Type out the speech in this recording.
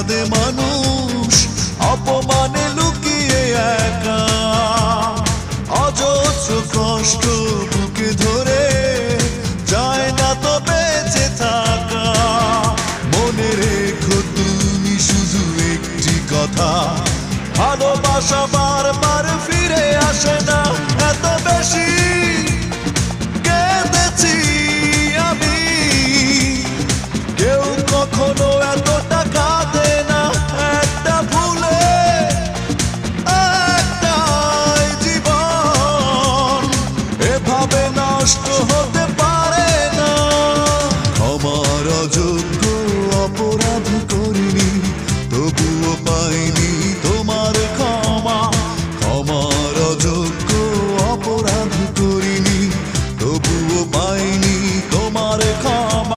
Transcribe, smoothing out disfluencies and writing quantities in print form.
কাঁদে মানুষ অপমানে লুকিয়ে একা, অজস্র কষ্ট বুকে ধরে যায় না তো বেঁচে থাকা। মনে রেখো তুমি শুধু একটি কথা, ভালোবাসা বারবার